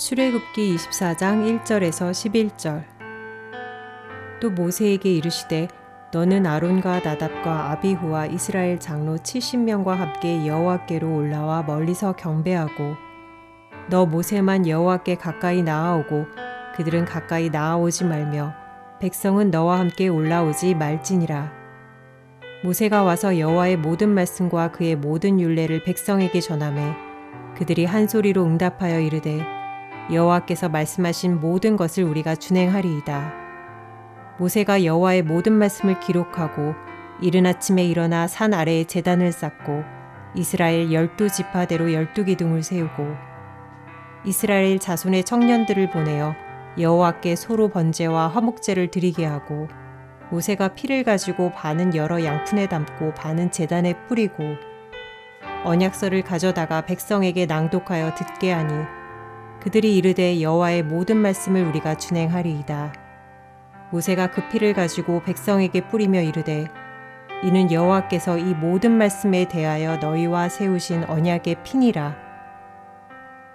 출애굽기 24장 1절에서 11절. 또 모세에게 이르시되 너는 아론과 나답과 아비후와 이스라엘 장로 70명과 함께 여호와께로 올라와 멀리서 경배하고 너 모세만 여호와께 가까이 나아오고 그들은 가까이 나아오지 말며 백성은 너와 함께 올라오지 말지니라. 모세가 와서 여호와의 모든 말씀과 그의 모든 율례를 백성에게 전하매 그들이 한 소리로 응답하여 이르되 여호와께서 말씀하신 모든 것을 우리가 준행하리이다. 모세가 여호와의 모든 말씀을 기록하고 이른 아침에 일어나 산 아래에 제단을 쌓고 이스라엘 12지파대로 12기둥을 세우고 이스라엘 자손의 청년들을 보내어 여호와께 소로 번제와 화목제를 드리게 하고 모세가 피를 가지고 반은 여러 양푼에 담고 반은 제단에 뿌리고 언약서를 가져다가 백성에게 낭독하여 듣게 하니 그들이 이르되 여호와의 모든 말씀을 우리가 준행하리이다. 모세가 그 피를 가지고 백성에게 뿌리며 이르되 이는 여호와께서 이 모든 말씀에 대하여 너희와 세우신 언약의 피니라.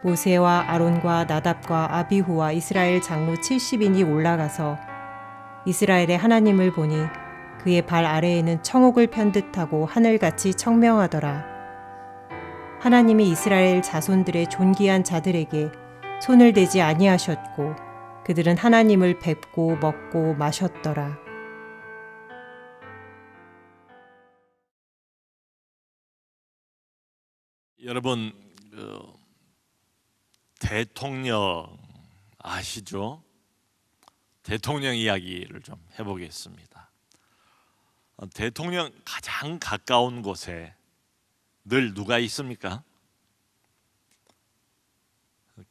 모세와 아론과 나답과 아비후와 이스라엘 장로 70인이 올라가서 이스라엘의 하나님을 보니 그의 발 아래에는 청옥을 편 듯하고 하늘같이 청명하더라. 하나님이 이스라엘 자손들의 존귀한 자들에게 손을 대지 아니하셨고 그들은 하나님을 뵙고 먹고 마셨더라. 여러분, 대통령 아시죠? 대통령 이야기를 좀 해보겠습니다. 대통령 가장 가까운 곳에 늘 누가 있습니까?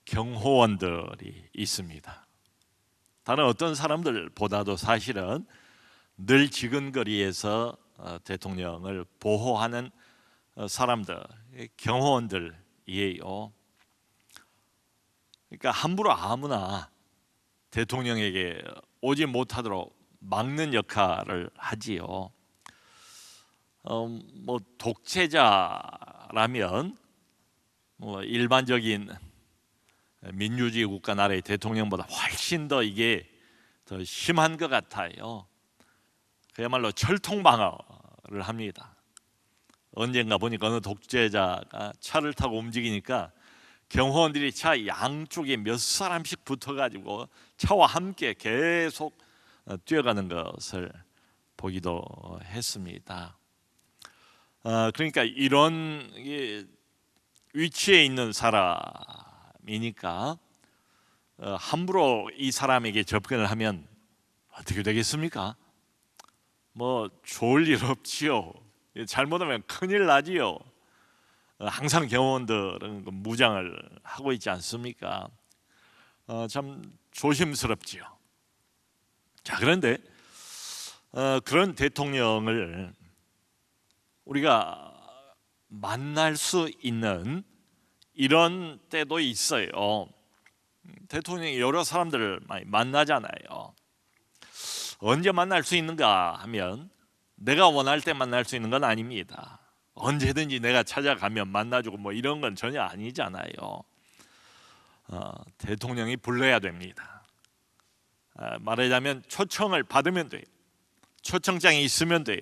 경호원들이 있습니다. 다른 어떤 사람들보다도 사실은 늘 지근거리에서 대통령을 보호하는 사람들, 경호원들이에요. 그러니까 함부로 아무나 대통령에게 오지 못하도록 막는 역할을 하지요. 독재자라면 일반적인 민주주의 국가 나라의 대통령보다 훨씬 더 이게 더 심한 것 같아요. 그야말로 철통방어를 합니다. 언젠가 보니까 어느 독재자가 차를 타고 움직이니까 경호원들이 차 양쪽에 몇 사람씩 붙어가지고 차와 함께 계속 뛰어가는 것을 보기도 했습니다. 그러니까 이런 위치에 있는 사람이니까 함부로 이 사람에게 접근을 하면 어떻게 되겠습니까? 좋을 일 없지요. 잘못하면 큰일 나지요. 항상 경호원들은 무장을 하고 있지 않습니까? 참 조심스럽지요. 자, 그런데 그런 대통령을 우리가 만날 수 있는 이런 때도 있어요. 대통령이 여러 사람들을 많이 만나잖아요. 언제 만날 수 있는가 하면 내가 원할 때 만날 수 있는 건 아닙니다. 언제든지 내가 찾아가면 만나주고 이런 건 전혀 아니잖아요. 대통령이 불러야 됩니다. 말하자면 초청을 받으면 돼요. 초청장이 있으면 돼요.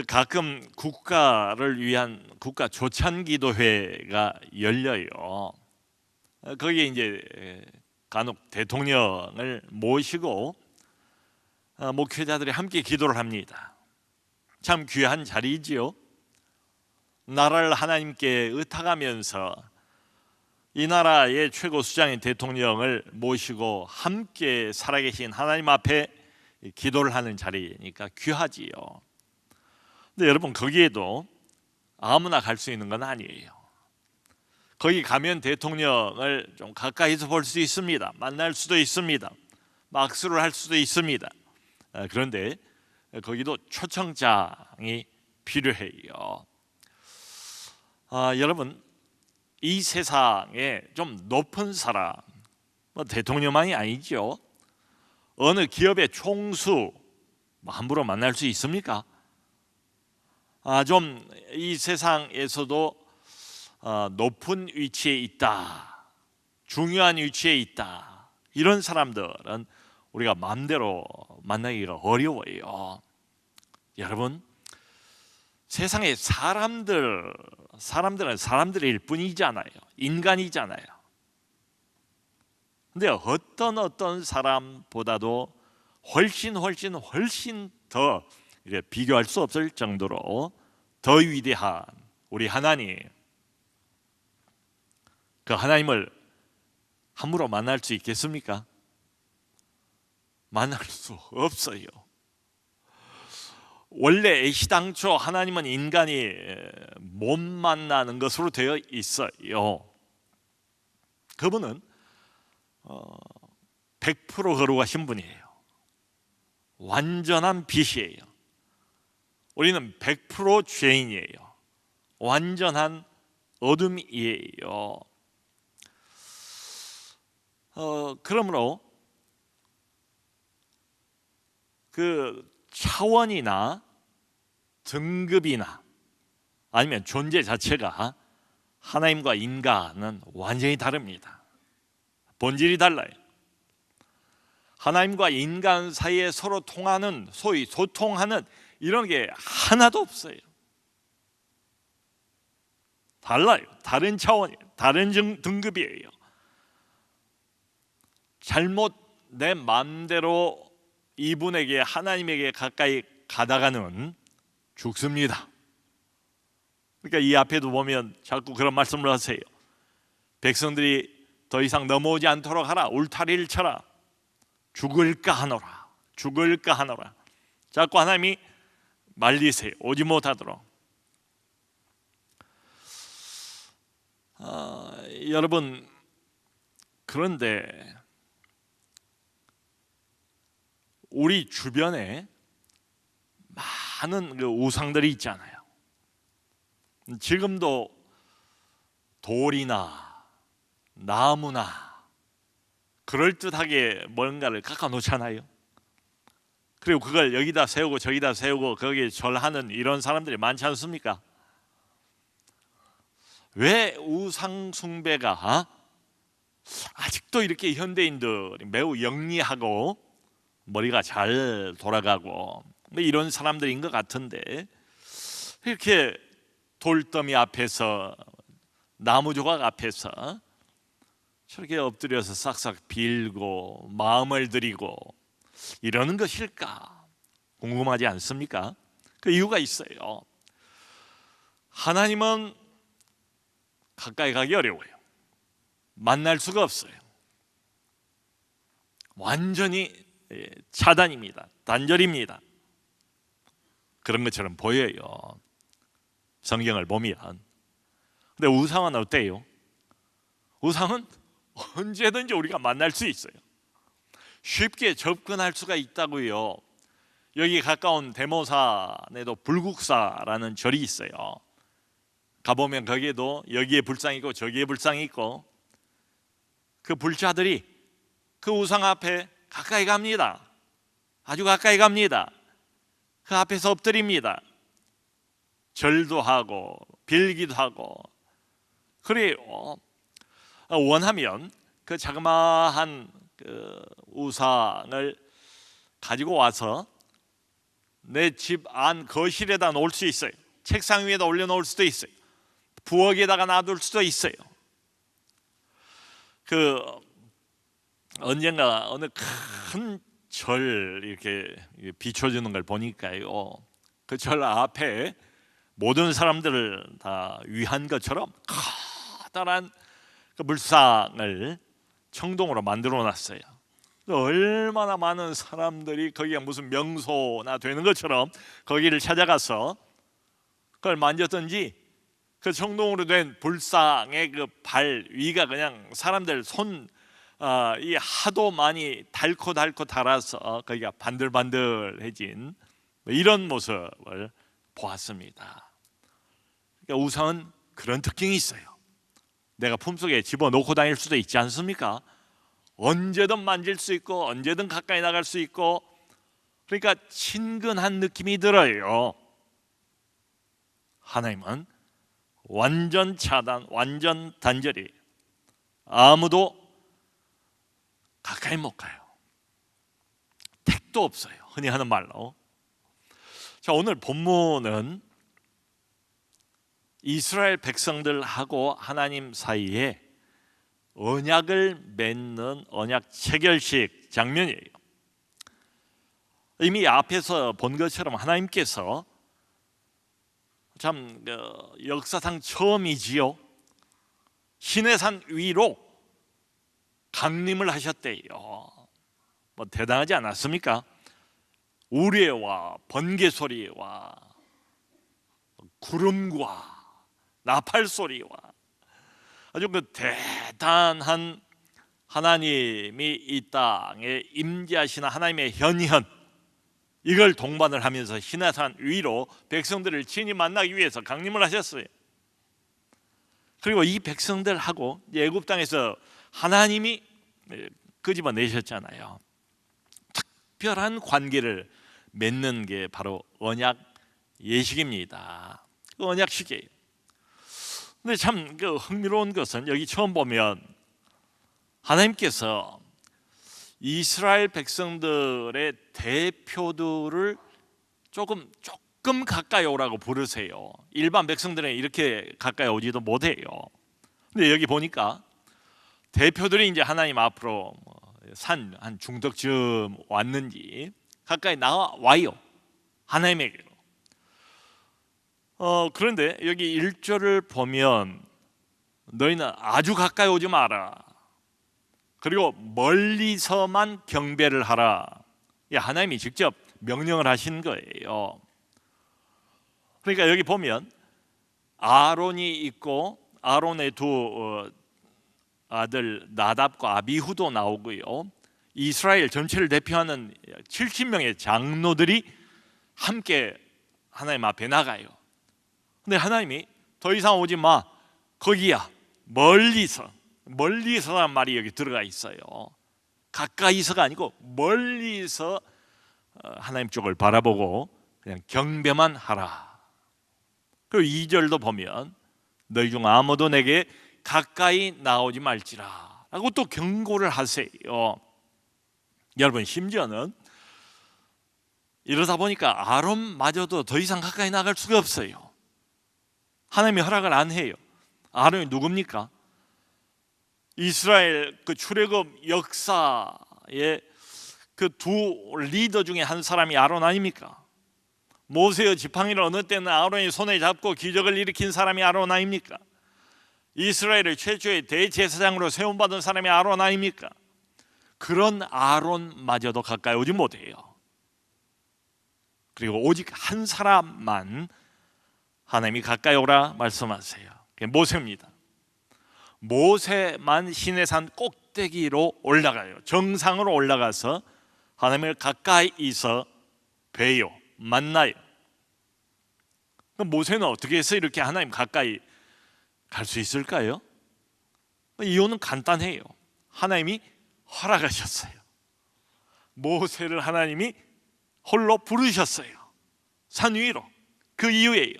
가끔 국가를 위한 국가 조찬기도회가 열려요. 거기에 이제 간혹 대통령을 모시고 목회자들이 함께 기도를 합니다. 참 귀한 자리지요. 나라를 하나님께 의탁하면서 이 나라의 최고 수장인 대통령을 모시고 함께 살아계신 하나님 앞에 기도를 하는 자리니까 귀하지요. 근데 여러분, 거기에도 아무나 갈 수 있는 건 아니에요. 거기 가면 대통령을 좀 가까이서 볼 수 있습니다. 만날 수도 있습니다. 악수를 할 수도 있습니다. 그런데 거기도 초청장이 필요해요. 여러분, 이 세상에 좀 높은 사람, 대통령만이 아니죠. 어느 기업의 총수 함부로 만날 수 있습니까? 좀 이 세상에서도 높은 위치에 있다, 중요한 위치에 있다, 이런 사람들은 우리가 마음대로 만나기가 어려워요. 여러분, 세상에 사람들은 사람들일 뿐이잖아요. 인간이잖아요. 근데 어떤 사람보다도 훨씬 더 비교할 수 없을 정도로 더 위대한 우리 하나님, 그 하나님을 함부로 만날 수 있겠습니까? 만날 수 없어요. 원래 애시당초 하나님은 인간이 못 만나는 것으로 되어 있어요. 그분은 100% 거룩하신 분이에요. 완전한 빛이에요. 우리는 100% 죄인이에요. 완전한 어둠이에요. 그러므로 그 차원이나 등급이나 아니면 존재 자체가 하나님과 인간은 완전히 다릅니다. 본질이 달라요. 하나님과 인간 사이에 서로 통하는, 소위 소통하는 이런 게 하나도 없어요. 달라요. 다른 차원이에요. 다른 등급이에요. 잘못 내 마음대로 이분에게, 하나님에게 가까이 가다가는 죽습니다. 그러니까 이 앞에도 보면 자꾸 그런 말씀을 하세요. 백성들이 더 이상 넘어오지 않도록 하라. 울타리를 쳐라. 죽을까 하노라. 죽을까 하노라. 자꾸 하나님이 말리세요. 오지 못하도록. 여러분, 그런데 우리 주변에 많은 그 우상들이 있잖아요. 지금도 돌이나 나무나 그럴듯하게 뭔가를 깎아 놓잖아요. 그리고 그걸 여기다 세우고 저기다 세우고 거기에 절하는 이런 사람들이 많지 않습니까? 왜 우상 숭배가 아직도 이렇게 현대인들이 매우 영리하고 머리가 잘 돌아가고 이런 사람들인 것 같은데, 이렇게 돌더미 앞에서, 나무 조각 앞에서 저렇게 엎드려서 싹싹 빌고 마음을 드리고 이러는 것일까 궁금하지 않습니까? 그 이유가 있어요. 하나님은 가까이 가기 어려워요. 만날 수가 없어요. 완전히 차단입니다. 단절입니다. 그런 것처럼 보여요, 성경을 보면. 근데 우상은 어때요? 우상은 언제든지 우리가 만날 수 있어요. 쉽게 접근할 수가 있다고요. 여기 가까운 대모산에도 불국사라는 절이 있어요. 가보면 거기에도 여기에 불상이 있고 저기에 불상이 있고, 그 불자들이 그 우상 앞에 가까이 갑니다. 아주 가까이 갑니다. 그 앞에서 엎드립니다. 절도 하고 빌기도 하고. 그래요. 원하면 그 자그마한 그 우상을 가지고 와서 내 집 안 거실에다 놓을 수 있어요. 책상 위에다 올려놓을 수도 있어요. 부엌에다가 놔둘 수도 있어요. 그 언젠가 어느 큰 절 이렇게 비춰주는 걸 보니까요, 그 절 앞에 모든 사람들을 다 위한 것처럼 커다란 그 불상을 청동으로 만들어 놨어요. 얼마나 많은 사람들이 거기가 무슨 명소나 되는 것처럼 거기를 찾아가서 그걸 만졌던지, 그 청동으로 된 불상의 그 발 위가 그냥 사람들 손 이 하도 많이 닳고 닳아서 거기가 반들반들해진 이런 모습을 보았습니다. 그러니까 우상은 그런 특징이 있어요. 내가 품속에 집어넣고 다닐 수도 있지 않습니까? 언제든 만질 수 있고 언제든 가까이 나갈 수 있고, 그러니까 친근한 느낌이 들어요. 하나님은 완전 차단, 완전 단절이. 아무도 가까이 못 가요. 택도 없어요. 흔히 하는 말로. 자, 오늘 본문은 이스라엘 백성들하고 하나님 사이에 언약을 맺는 언약 체결식 장면이에요. 이미 앞에서 본 것처럼 하나님께서 참 역사상 처음이지요. 시내산 위로 강림을 하셨대요. 뭐 대단하지 않았습니까? 우레와 번개 소리와 구름과 나팔 소리와 아주 그 대단한 하나님이 이 땅에 임재하시는 하나님의 현현, 이걸 동반을 하면서 시내산 위로 백성들을 친히 만나기 위해서 강림을 하셨어요. 그리고 이 백성들하고 애굽 땅에서 하나님이 끄집어내셨잖아요. 특별한 관계를 맺는 게 바로 언약 예식입니다. 언약식이에요. 근데 참 흥미로운 것은 여기 처음 보면 하나님께서 이스라엘 백성들의 대표들을 조금 가까이 오라고 부르세요. 일반 백성들은 이렇게 가까이 오지도 못해요. 근데 여기 보니까 대표들이 이제 하나님 앞으로 산 한 중턱쯤 왔는지 가까이 나와요. 하나님에게로. 그런데 여기 1절을 보면 너희는 아주 가까이 오지 마라. 그리고 멀리서만 경배를 하라. 하나님이 직접 명령을 하신 거예요. 그러니까 여기 보면 아론이 있고 아론의 두 아들 나답과 아비후도 나오고요. 이스라엘 전체를 대표하는 70명의 장로들이 함께 하나님 앞에 나가요. 근데 하나님이 더 이상 오지 마. 거기야. 멀리서란 말이 여기 들어가 있어요. 가까이서가 아니고 멀리서 하나님 쪽을 바라보고 그냥 경배만 하라. 그리고 2절도 보면 너희 중 아무도 내게 가까이 나오지 말지라 라고 또 경고를 하세요. 여러분, 심지어는 이러다 보니까 아론마저도 더 이상 가까이 나갈 수가 없어요. 하나님이 허락을 안 해요. 아론이 누굽니까? 이스라엘 그 출애굽 역사의 그 두 리더 중에 한 사람이 아론 아닙니까? 모세의 지팡이를 어느 때는 아론이 손에 잡고 기적을 일으킨 사람이 아론 아닙니까? 이스라엘의 최초의 대제사장으로 세움받은 사람이 아론 아닙니까? 그런 아론마저도 가까이 오지 못해요. 그리고 오직 한 사람만 하나님이 가까이 오라 말씀하세요. 그게 모세입니다. 모세만 시내산 꼭대기로 올라가요. 정상으로 올라가서 하나님을 가까이서 뵈요. 만나요. 그럼 모세는 어떻게 해서 이렇게 하나님 가까이 갈 수 있을까요? 이유는 간단해요. 하나님이 허락하셨어요. 모세를 하나님이 홀로 부르셨어요. 산 위로. 그 이유예요.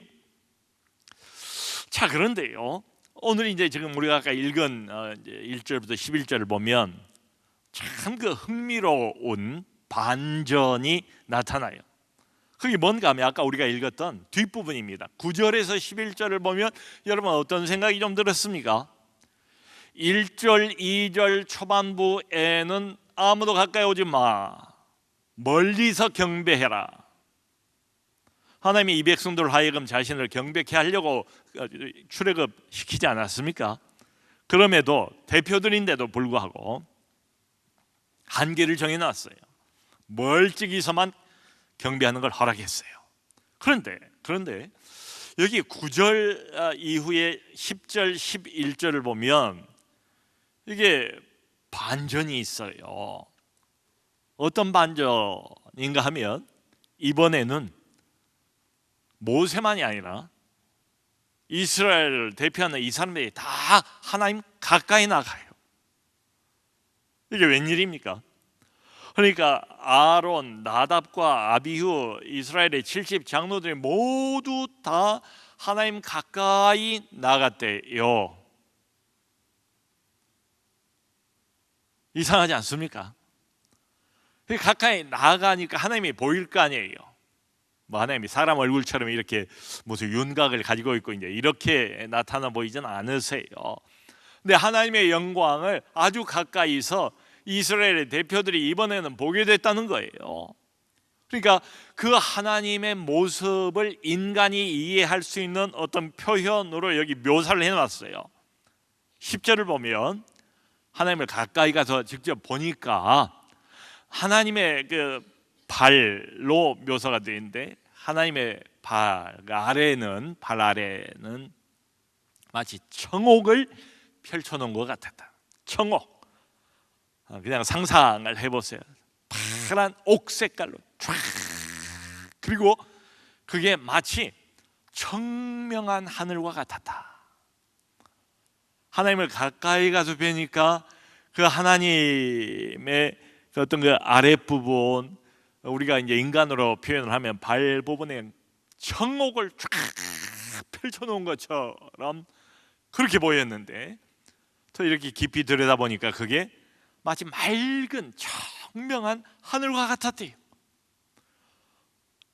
자, 그런데요, 오늘 이제 지금 우리가 아까 읽은 1절부터 11절을 보면 참 그 흥미로운 반전이 나타나요. 그게 뭔가 하면 아까 우리가 읽었던 뒷부분입니다. 9절에서 11절을 보면 여러분 어떤 생각이 좀 들었습니까? 1절, 2절 초반부에는 아무도 가까이 오지 마. 멀리서 경배해라. 하나님이 이 백성들 하여금 자신을 경배케 하려고 출애굽 시키지 않았습니까? 그럼에도 대표들인데도 불구하고 한계를 정해놨어요. 멀찍이서만 경배하는 걸 허락했어요. 그런데 여기 9절 이후에 10절, 11절을 보면 이게 반전이 있어요. 어떤 반전인가 하면 이번에는 모세만이 아니라 이스라엘을 대표하는 이 사람들이 다 하나님 가까이 나가요. 이게 웬일입니까? 그러니까 아론, 나답과 아비후 이스라엘의 70 장로들이 모두 다 하나님 가까이 나갔대요. 이상하지 않습니까? 가까이 나가니까 하나님이 보일 거 아니에요. 뭐 하나님이 사람 얼굴처럼 이렇게 무슨 윤곽을 가지고 있고 이제 이렇게 나타나 보이진 않으세요. 근데 하나님의 영광을 아주 가까이서 이스라엘의 대표들이 이번에는 보게 됐다는 거예요. 그러니까 그 하나님의 모습을 인간이 이해할 수 있는 어떤 표현으로 여기 묘사를 해놨어요. 10절을 보면 하나님을 가까이 가서 직접 보니까 하나님의 그 발로 묘사가 되어 있는데, 하나님의 발 아래는 마치 청옥을 펼쳐놓은 것 같았다. 청옥, 그냥 상상을 해보세요. 파란 옥 색깔로 쫙, 그리고 그게 마치 청명한 하늘과 같았다. 하나님을 가까이 가서 뵈니까 그 하나님의 그 어떤 그 아랫부분, 우리가 이제 인간으로 표현을 하면 발 부분에 청옥을 쫙 펼쳐놓은 것처럼 그렇게 보였는데, 또 이렇게 깊이 들여다보니까 그게 마치 맑은 청명한 하늘과 같았대요.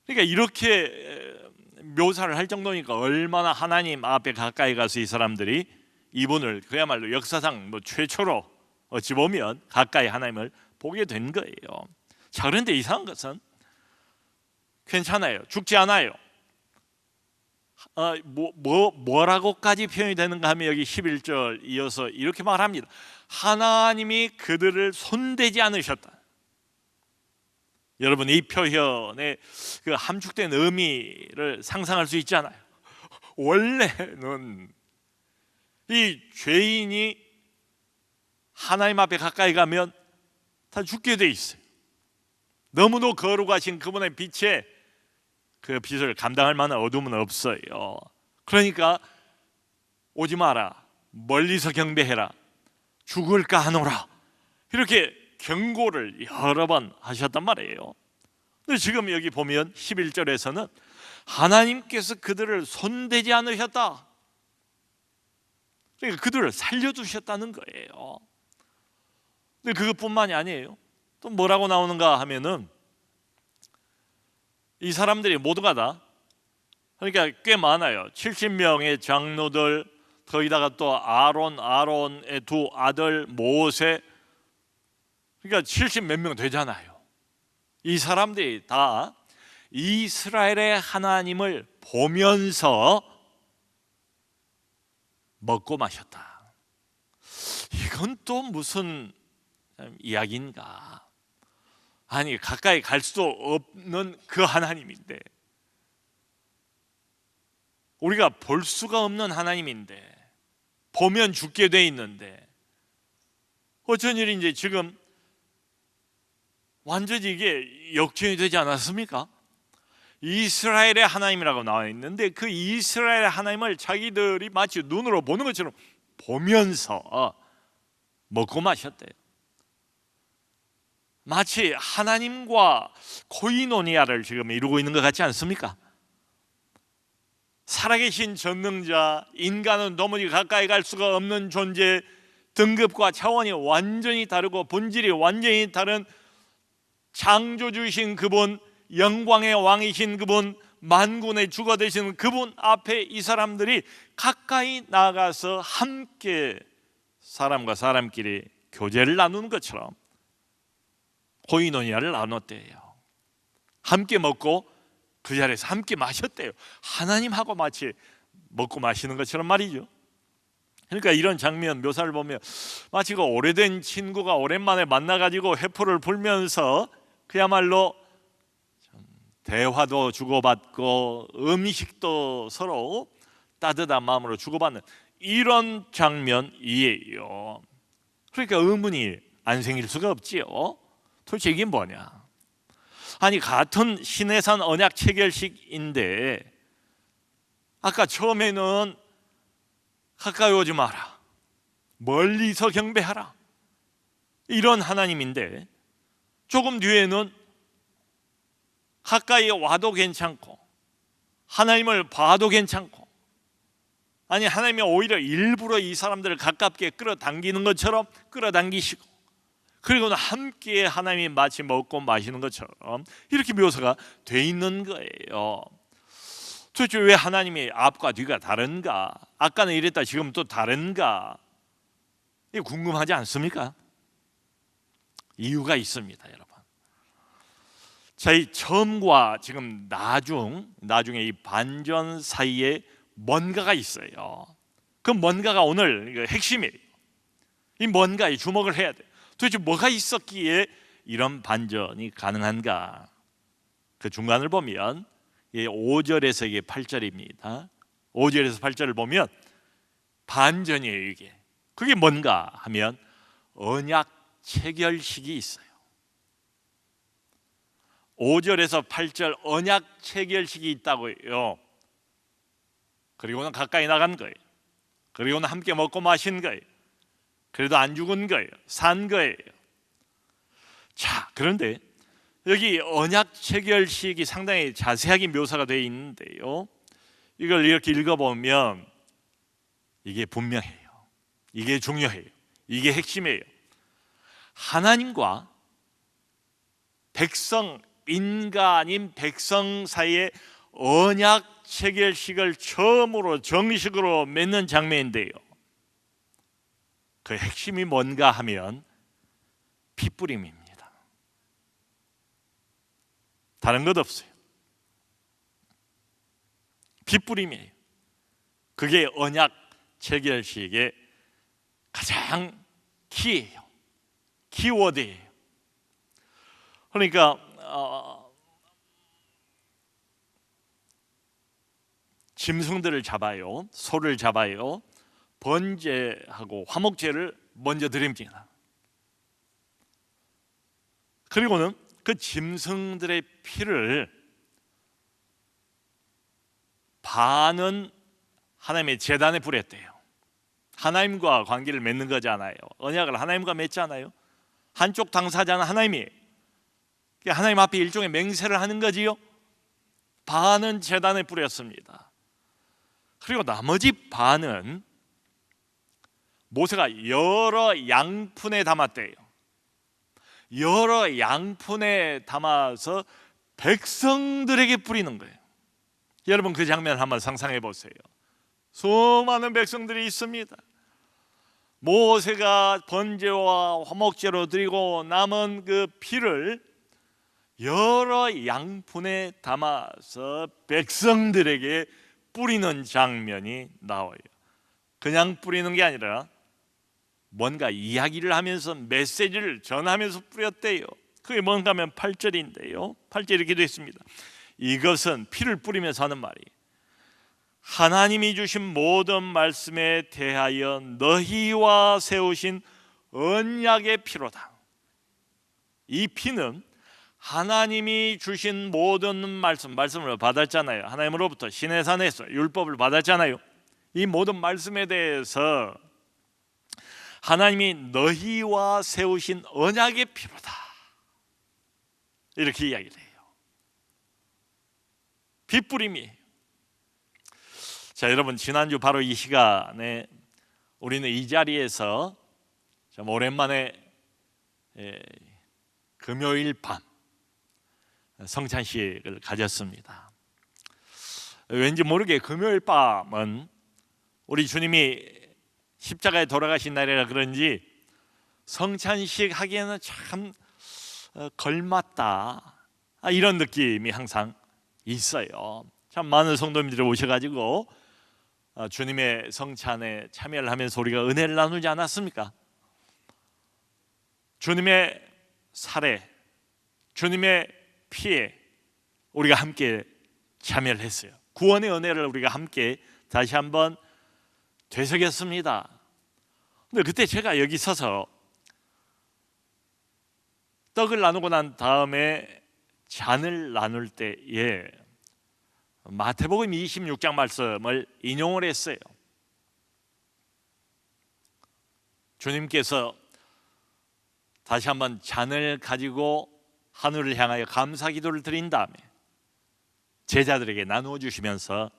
그러니까 이렇게 묘사를 할 정도니까 얼마나 하나님 앞에 가까이 가서 이 사람들이 이분을 그야말로 역사상 뭐 최초로 어찌 보면 가까이 하나님을 보게 된 거예요. 자, 그런데 이상한 것은 괜찮아요. 죽지 않아요. 뭐라고까지 표현이 되는가 하면 여기 11절 이어서 이렇게 말합니다. 하나님이 그들을 손대지 않으셨다. 여러분, 이 표현의 그 함축된 의미를 상상할 수 있잖아요. 원래는 이 죄인이 하나님 앞에 가까이 가면 다 죽게 돼 있어요. 너무도 거룩하신 그분의 빛에 그 빛을 감당할 만한 어둠은 없어요. 그러니까 오지 마라, 멀리서 경배해라, 죽을까 하노라, 이렇게 경고를 여러 번 하셨단 말이에요. 근데 지금 여기 보면 11절에서는 하나님께서 그들을 손대지 않으셨다. 그러니까 그들을 살려두셨다는 거예요. 근데 그것뿐만이 아니에요. 또 뭐라고 나오는가 하면은 이 사람들이 모두가 다, 그러니까 꽤 많아요. 70명의 장로들, 거기다가 또 아론의 두 아들 모세, 그러니까 70 몇 명 되잖아요. 이 사람들이 다 이스라엘의 하나님을 보면서 먹고 마셨다. 이건 또 무슨 이야기인가? 아니, 가까이 갈 수도 없는 그 하나님인데, 우리가 볼 수가 없는 하나님인데, 보면 죽게 돼 있는데, 어쩐 일인지 지금 완전히 이게 역전이 되지 않았습니까? 이스라엘의 하나님이라고 나와 있는데 그 이스라엘의 하나님을 자기들이 마치 눈으로 보는 것처럼 보면서 먹고 마셨대요. 마치 하나님과 코이노니아를 지금 이루고 있는 것 같지 않습니까? 살아계신 전능자, 인간은 도무지 가까이 갈 수가 없는 존재, 등급과 차원이 완전히 다르고 본질이 완전히 다른 창조주이신 그분, 영광의 왕이신 그분, 만군의 주가 되시는 그분 앞에 이 사람들이 가까이 나가서 함께 사람과 사람끼리 교제를 나누는 것처럼 코이노니아를 나눴대요. 함께 먹고 그 자리에서 함께 마셨대요. 하나님하고 마치 먹고 마시는 것처럼 말이죠. 그러니까 이런 장면 묘사를 보면 마치 그 오래된 친구가 오랜만에 만나가지고 회포를 불면서 그야말로 대화도 주고받고 음식도 서로 따뜻한 마음으로 주고받는 이런 장면이에요. 그러니까 의문이 안 생길 수가 없지요. 도대체 이게 뭐냐? 아니, 같은 시내산 언약 체결식인데 아까 처음에는 가까이 오지 마라, 멀리서 경배하라, 이런 하나님인데 조금 뒤에는 가까이 와도 괜찮고 하나님을 봐도 괜찮고, 아니 하나님이 오히려 일부러 이 사람들을 가깝게 끌어당기는 것처럼 끌어당기시고, 그리고는 함께 하나님이 마치 먹고 마시는 것처럼 이렇게 묘사가 돼 있는 거예요. 도대체 왜 하나님이 앞과 뒤가 다른가? 아까는 이랬다 지금 또 다른가? 이거 궁금하지 않습니까? 이유가 있습니다, 여러분. 자, 이 처음과 지금 나중에 이 반전 사이에 뭔가가 있어요. 그 뭔가가 오늘 핵심이에요. 이 뭔가에 주목을 해야 돼요. 도대체 뭐가 있었기에 이런 반전이 가능한가? 그 중간을 보면 5절에서 8절입니다. 5절에서 8절을 보면 반전이에요. 이게 그게 뭔가 하면 언약 체결식이 있어요. 5절에서 8절 언약 체결식이 있다고요. 그리고는 가까이 나간 거예요. 그리고는 함께 먹고 마신 거예요. 그래도 안 죽은 거예요. 산 거예요. 자, 그런데 여기 언약 체결식이 상당히 자세하게 묘사가 되어 있는데요, 이걸 이렇게 읽어보면 이게 분명해요. 이게 중요해요. 이게 핵심이에요. 하나님과 백성, 인간인 백성 사이에 언약 체결식을 처음으로 정식으로 맺는 장면인데요, 그 핵심이 뭔가 하면 핏부림입니다. 다른 것 없어요. 핏부림이에요. 그게 언약 체결식의 가장 키예요. 키워드예요. 그러니까 짐승들을 잡아요. 소를 잡아요. 번제하고 화목제를 먼저 드립니다. 그리고는 그 짐승들의 피를 반은 하나님의 제단에 뿌렸대요. 하나님과 관계를 맺는 거잖아요. 언약을 하나님과 맺잖아요. 한쪽 당사자는 하나님이에요. 하나님 앞에 일종의 맹세를 하는 거지요. 반은 제단에 뿌렸습니다. 그리고 나머지 반은 모세가 여러 양푼에 담았대요. 여러 양푼에 담아서 백성들에게 뿌리는 거예요. 여러분 그 장면 한번 상상해 보세요. 수많은 백성들이 있습니다. 모세가 번제와 화목제로 드리고 남은 그 피를 여러 양푼에 담아서 백성들에게 뿌리는 장면이 나와요. 그냥 뿌리는 게 아니라 뭔가 이야기를 하면서 메시지를 전하면서 뿌렸대요. 그게 뭔가 하면 8절인데요, 8절 이렇게 되어 있습니다. 이것은 피를 뿌리면서 하는 말이 하나님이 주신 모든 말씀에 대하여 너희와 세우신 언약의 피로다. 이 피는 하나님이 주신 모든 말씀을 받았잖아요. 하나님으로부터 시내산에서 율법을 받았잖아요. 이 모든 말씀에 대해서 하나님이 너희와 세우신 언약의 피로다, 이렇게 이야기를 해요. 핏부림이에요. 자, 여러분 지난주 바로 이 시간에 우리는 이 자리에서 좀 오랜만에 금요일 밤 성찬식을 가졌습니다. 왠지 모르게 금요일 밤은 우리 주님이 십자가에 돌아가신 날이라 그런지 성찬식 하기에는 참 걸맞다, 이런 느낌이 항상 있어요. 참 많은 성도님들이 오셔가지고 주님의 성찬에 참여를 하면서 우리가 은혜를 나누지 않았습니까? 주님의 살에, 주님의 피에 우리가 함께 참여를 했어요. 구원의 은혜를 우리가 함께 다시 한번 되새겼습니다. 근데 그때 제가 여기 서서 떡을 나누고 난 다음에 잔을 나눌 때에 마태복음 26장 말씀을 인용을 했어요. 주님께서 다시 한번 잔을 가지고 하늘을 향하여 감사 기도를 드린 다음에 제자들에게 나누어 주시면서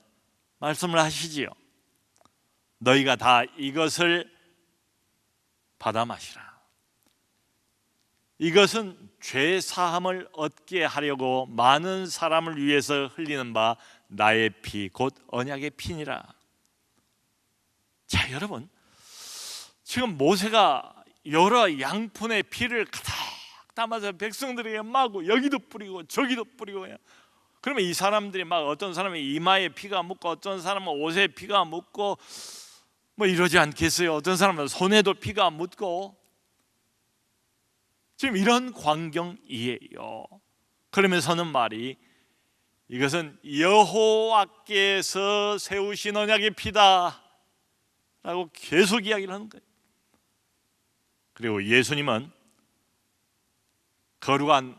말씀을 하시지요. 너희가 다 이것을 받아 마시라. 이것은 죄 사함을 얻게 하려고 많은 사람을 위해서 흘리는 바 나의 피 곧 언약의 피니라. 자, 여러분, 지금 모세가 여러 양푼의 피를 가득 담아서 백성들에게 마구 여기도 뿌리고 저기도 뿌리고, 그러면 이 사람들이 막 어떤 사람은 이마에 피가 묻고 어떤 사람은 옷에 피가 묻고 뭐 이러지 않겠어요? 어떤 사람은 손에도 피가 묻고, 지금 이런 광경이에요. 그러면서는 말이 이것은 여호와께서 세우신 언약의 피다 라고 계속 이야기를 하는 거예요. 그리고 예수님은 거룩한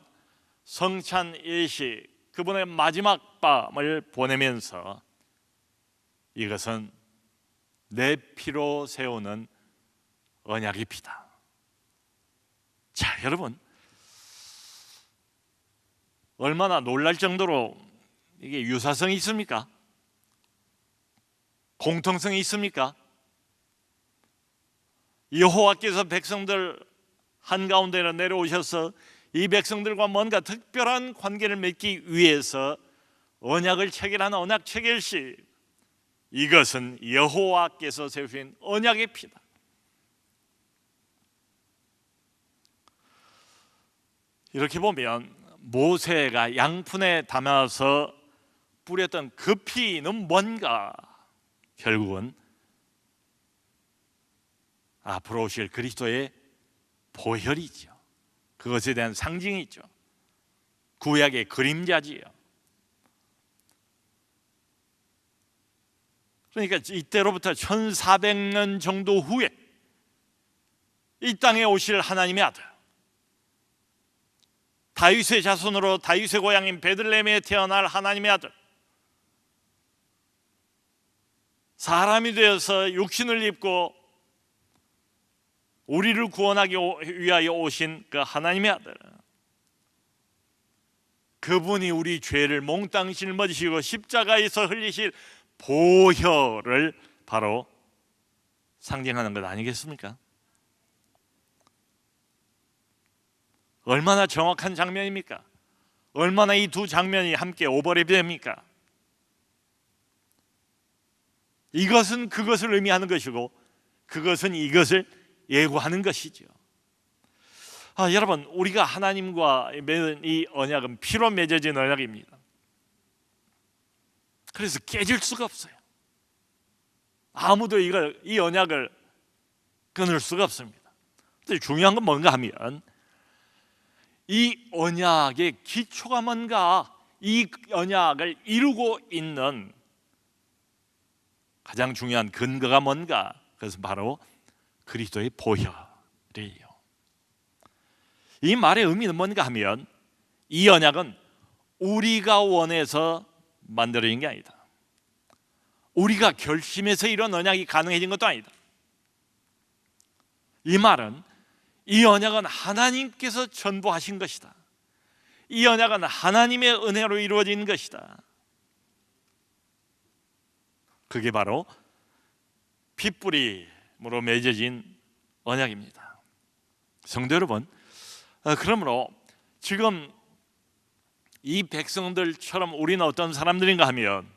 성찬 예식, 그분의 마지막 밤을 보내면서 이것은 내 피로 세우는 언약의 피다. 자, 여러분, 얼마나 놀랄 정도로 이게 유사성이 있습니까? 공통성이 있습니까? 여호와께서 백성들 한가운데로 내려오셔서 이 백성들과 뭔가 특별한 관계를 맺기 위해서 언약을 체결하는 언약 체결식, 이것은 여호와께서 세우신 언약의 피다. 이렇게 보면 모세가 양푼에 담아서 뿌렸던 그 피는 뭔가, 결국은 앞으로 오실 그리스도의 보혈이죠. 그것에 대한 상징이죠. 구약의 그림자지요. 그러니까 이때로부터 1400년 정도 후에 이 땅에 오실 하나님의 아들, 다윗의 자손으로 다윗의 고향인 베들레헴에 태어날 하나님의 아들, 사람이 되어서 육신을 입고 우리를 구원하기 위하여 오신 그 하나님의 아들, 그분이 우리 죄를 몽땅 짊어지시고 십자가에서 흘리실 보혈을 바로 상징하는 것 아니겠습니까? 얼마나 정확한 장면입니까? 얼마나 이 두 장면이 함께 오버랩이 됩니까? 이것은 그것을 의미하는 것이고 그것은 이것을 예고하는 것이죠. 여러분, 우리가 하나님과 맺은 이 언약은 피로 맺어진 언약입니다. 그래서 깨질 수가 없어요. 아무도 이 언약을 끊을 수가 없습니다. 근데 중요한 건 뭔가 하면 이 언약의 기초가 뭔가, 이 언약을 이루고 있는 가장 중요한 근거가 뭔가, 그것은 바로 그리스도의 보혈이에요. 이 말의 의미는 뭔가 하면 이 언약은 우리가 원해서 만들어진 게 아니다. 우리가 결심해서 이런 언약이 가능해진 것도 아니다. 이 말은 이 언약은 하나님께서 전부하신 것이다. 이 언약은 하나님의 은혜로 이루어진 것이다. 그게 바로 핏뿌림으로 맺어진 언약입니다. 성도 여러분, 그러므로 지금 이 백성들처럼 우리는 어떤 사람들인가 하면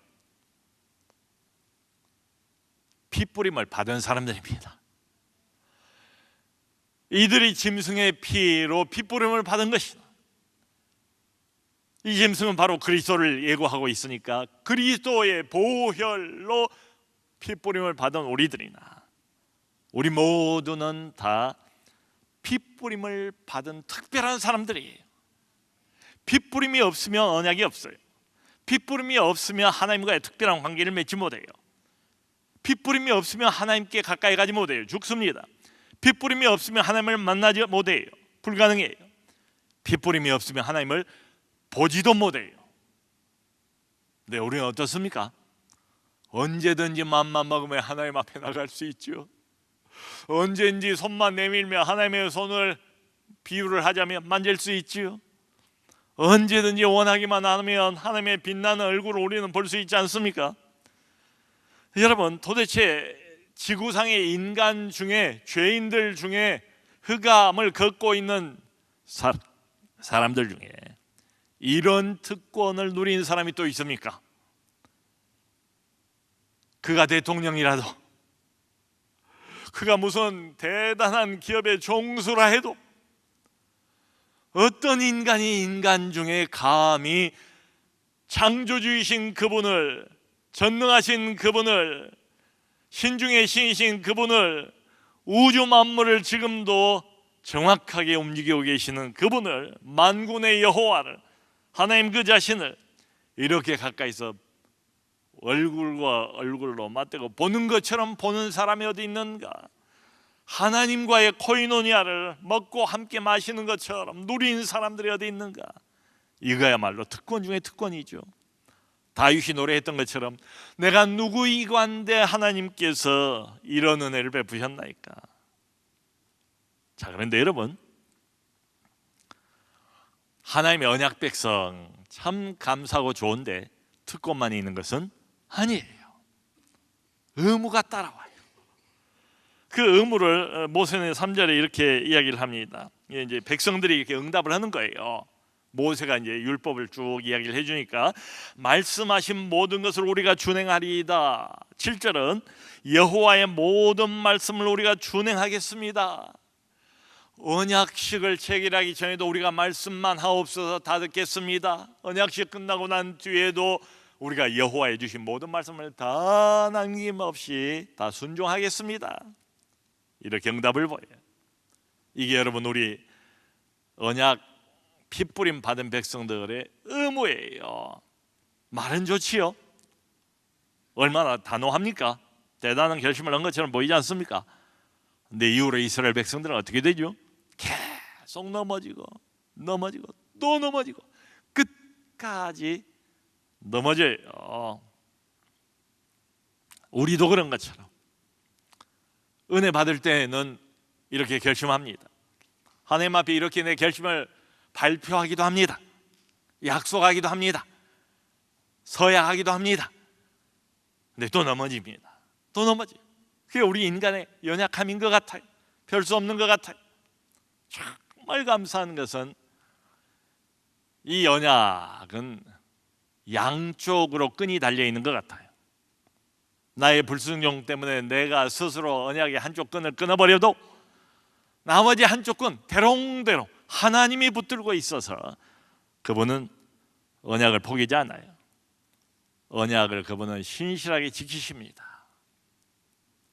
핏뿌림을 받은 사람들입니다. 이들이 짐승의 피로 핏뿌림을 받은 것이다. 이 짐승은 바로 그리스도를 예고하고 있으니까 그리스도의 보혈로 핏뿌림을 받은 우리들이나 우리 모두는 다 핏뿌림을 받은 특별한 사람들이에요. 핏뿌림이 없으면 언약이 없어요. 핏뿌림이 없으면 하나님과의 특별한 관계를 맺지 못해요. 핏뿌림이 없으면 하나님께 가까이 가지 못해요. 죽습니다. 핏뿌림이 없으면 하나님을 만나지 못해요. 불가능해요. 핏뿌림이 없으면 하나님을 보지도 못해요. 근데 우리는 어떻습니까? 언제든지 맘만 먹으면 하나님 앞에 나갈 수 있죠. 언제든지 손만 내밀면 하나님의 손을 비유를 하자면 만질 수 있죠. 언제든지 원하기만 하면 하나님의 빛나는 얼굴을 우리는 볼 수 있지 않습니까? 여러분, 도대체 지구상의 인간 중에, 죄인들 중에, 흑암을 걷고 있는 사람들 중에 이런 특권을 누린 사람이 또 있습니까? 그가 대통령이라도, 그가 무슨 대단한 기업의 종수라 해도 어떤 인간이 인간 중에 감히 창조주이신 그분을, 전능하신 그분을, 신중의 신이신 그분을, 우주 만물을 지금도 정확하게 움직이고 계시는 그분을, 만군의 여호와를, 하나님 그 자신을 이렇게 가까이서 얼굴과 얼굴로 맞대고 보는 것처럼 보는 사람이 어디 있는가? 하나님과의 코이노니아를 먹고 함께 마시는 것처럼 누린 사람들이 어디 있는가? 이거야말로 특권 중에 특권이죠. 다윗이 노래했던 것처럼 내가 누구이관데 하나님께서 이런 은혜를 베푸셨나이까. 자, 그런데 여러분, 하나님의 언약 백성 참 감사하고 좋은데 특권만 있는 것은 아니에요. 의무가 따라와요. 그 의무를 모세는 3절에 이렇게 이야기를 합니다. 이제 백성들이 이렇게 응답을 하는 거예요. 모세가 이제 율법을 쭉 이야기를 해주니까 말씀하신 모든 것을 우리가 준행하리이다. 7절은 여호와의 모든 말씀을 우리가 준행하겠습니다. 언약식을 체결하기 전에도 우리가 말씀만 하옵소서 다 듣겠습니다. 언약식 끝나고 난 뒤에도 우리가 여호와의 주신 모든 말씀을 다 남김없이 다 순종하겠습니다. 이렇게 응답을 보여요. 이게 여러분 우리 언약 핏부림 받은 백성들의 의무예요. 말은 좋지요. 얼마나 단호합니까? 대단한 결심을 한 것처럼 보이지 않습니까? 근데 이후로 이스라엘 백성들은 어떻게 되죠? 계속 넘어지고 또 넘어지고 끝까지 넘어져요. 우리도 그런 것처럼 은혜 받을 때는 이렇게 결심합니다. 하나님 앞에 이렇게 내 결심을 발표하기도 합니다. 약속하기도 합니다. 서약하기도 합니다. 근데 또 넘어집니다. 또 넘어져요. 그게 우리 인간의 연약함인 것 같아요. 별 수 없는 것 같아요. 정말 감사한 것은 이 언약은 양쪽으로 끈이 달려있는 것 같아요. 나의 불순종 때문에 내가 스스로 언약의 한쪽 끈을 끊어버려도 나머지 한쪽 끈 대롱대롱 하나님이 붙들고 있어서 그분은 언약을 포기하지 않아요. 언약을 그분은 신실하게 지키십니다.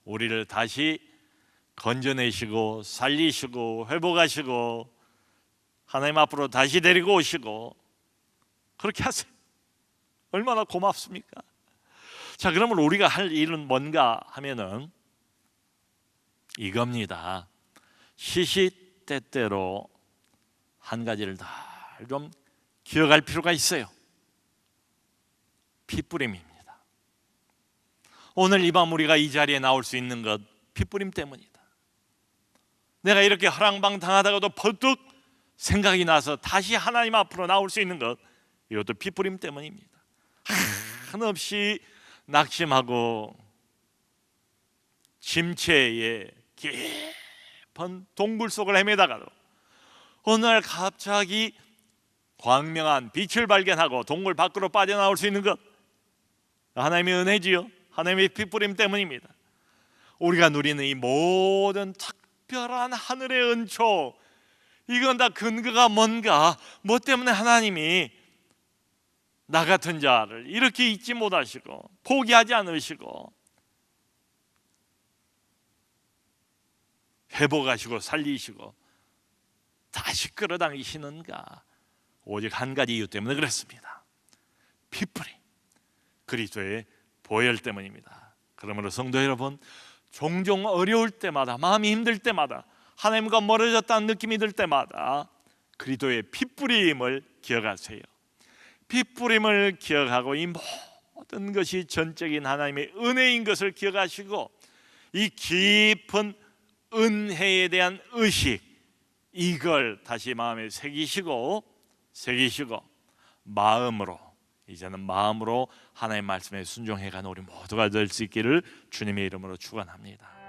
우리를 다시 건져내시고 살리시고 회복하시고 하나님 앞으로 다시 데리고 오시고 그렇게 하세요. 얼마나 고맙습니까? 자, 그러면 우리가 할 일은 뭔가 하면은 이겁니다. 시시때때로 한 가지를 다 좀 기억할 필요가 있어요. 핏부림입니다. 오늘 이 밤 우리가 이 자리에 나올 수 있는 것 핏부림 때문이다. 내가 이렇게 허랑방탕하다가도 퍼뜩 생각이 나서 다시 하나님 앞으로 나올 수 있는 것, 이것도 핏부림 때문입니다. 한없이 낙심하고 침체에 깊은 동굴 속을 헤매다가도 어느 날 갑자기 광명한 빛을 발견하고 동굴 밖으로 빠져나올 수 있는 것, 하나님의 은혜지요. 하나님의 핏부림 때문입니다. 우리가 누리는 이 모든 특별한 하늘의 은총, 이건 다 근거가 뭔가, 뭐 때문에 하나님이 나 같은 자를 이렇게 잊지 못하시고 포기하지 않으시고 회복하시고 살리시고 다시 끌어당기시는가? 오직 한 가지 이유 때문에 그렇습니다. 핏부림, 그리스도의 보혈 때문입니다. 그러므로 성도 여러분, 종종 어려울 때마다, 마음이 힘들 때마다, 하나님과 멀어졌다는 느낌이 들 때마다 그리스도의 핏부림을 기억하세요. 핏부림을 기억하고 이 모든 것이 전적인 하나님의 은혜인 것을 기억하시고 이 깊은 은혜에 대한 의식, 이걸 다시 마음에 새기시고 새기시고 마음으로, 이제는 마음으로 하나님의 말씀에 순종해가는 우리 모두가 될 수 있기를 주님의 이름으로 축원합니다.